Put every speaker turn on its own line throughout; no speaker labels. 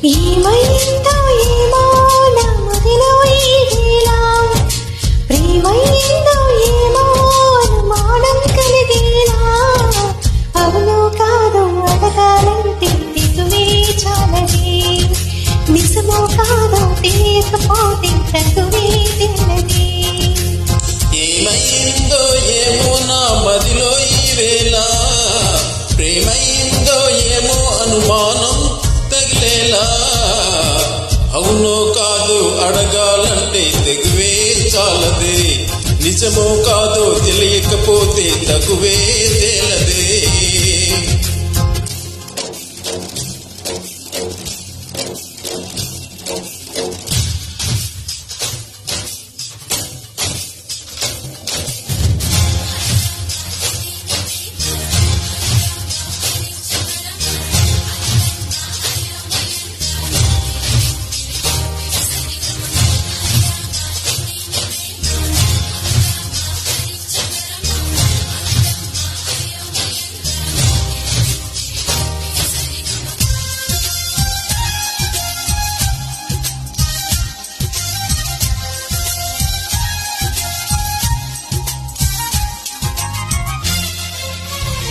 ఏమైందో ఏమో నా మదిలో ఈ వేళ, ప్రేమైందో ఏమో అనుమానం కలిగేలా, అవును కాదు అడగాలంటే దిగువే చాలది, నిజమో కాదో తెలియకపోతే తగువే తెలది.
ఏమైందో ఏమో నా మదిలో ఈ వేళ, ప్రేమైందో ఏమో అనుమానం తగిలేలా, అవునో కాదు అడగాలంటే తెగువే చాలదే, నిజమో కాదో తెలియకపోతే తగువే తేలదే.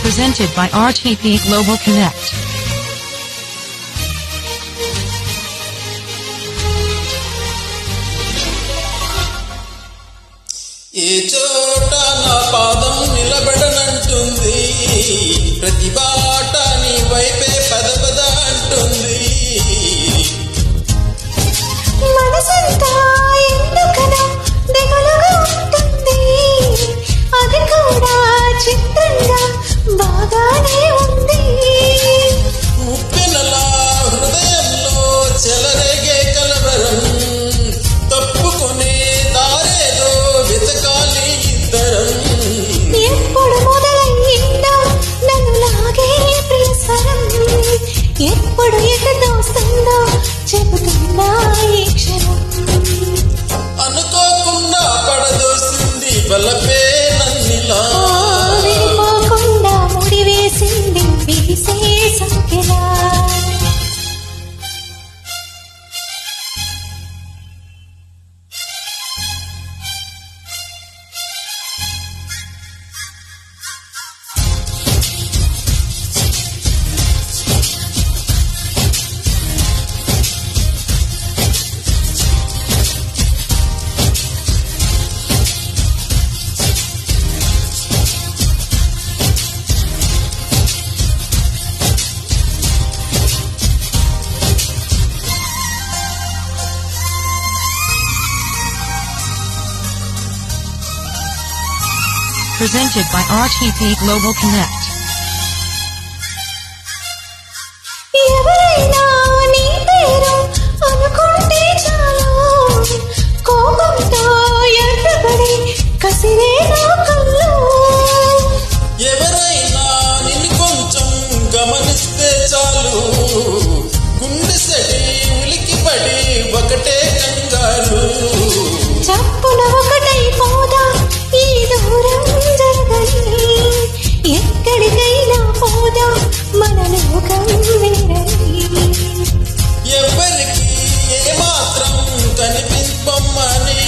Presented by RTP Global Connect.
ఏ చోట నా పాదం నిలబడనంటుంది, ప్రతి బాట నీ వైపే పదపద అంటుంది.
మనసంతా ఎందుకనో దిగులుగా ఉంటుంది, అది కూడా చిత్రంగా బాగానే ఉంది.
ఉప్పెనలా హృదయంలో చెలరేగే కలవరం, తప్పుకునే దారేదో వెతకాలి ఇద్దరం.
ఎప్పుడు మొదలయ్యిందో నన్ను లాగే ప్రియస్వరం, ఎప్పుడు ఎగదోస్తుందో చెబుతున్నా ఈ క్షణం.
అనుకోకుండా పడదోసింది బలపే నన్నిలా,
విడిపోకుండా ముడివేసింది విరిసే సంఖ్యలా.
Presented by RTP Global Connect.
ఎవరైనా నీ పేరు అనుకుంటే చాలు, కోపంతో ఎర్రబడి కసిరే నా కళ్ళు.
ఎవరైనా నిన్ను కొంచెం గమనిస్తే చాలు, గుండె సడి ఉలికిపడి ఒకటే కంగారు.
చప్పున ఒకటైపోదా ఈ దూరం జరగని, ఎక్కడికైనా పోదా మన లోకం వేరని.
ఎవరికి ఏమాత్రం కనిపింపమ్మని,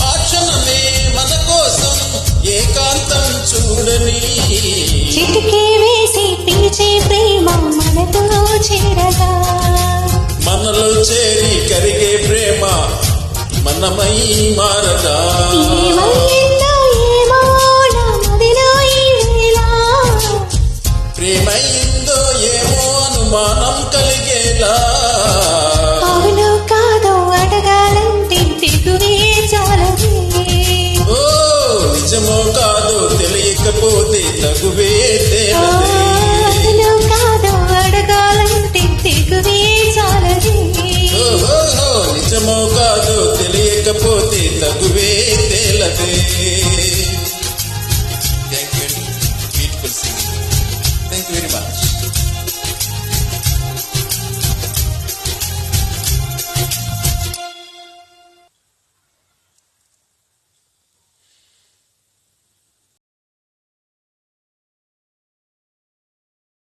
ఆ క్షణమే మన కోసం ఏకాంతం చూడని.
చిటికే వేసి పిలిచే ప్రేమ మనతో చేరగా,
మనలో చేరి కరిగే ప్రేమ మనమై మారదా.
ఏమైందో ఏమో నా మదిలో ఈ వేళ,
ప్రేమైందో ఏమో అనుమానం కలిగేలా,
అవును కాదో అడగాలంటే దిగువే చాలదే.
ఓ నిజమో కాదో తెలియకపోతే తగువే తేలదే.
అవును కాదో అడగాలంటే దిగువే చాలదే.
ఓహో నిజమో కాదో తెలియకపోతే తగువే తేలదే.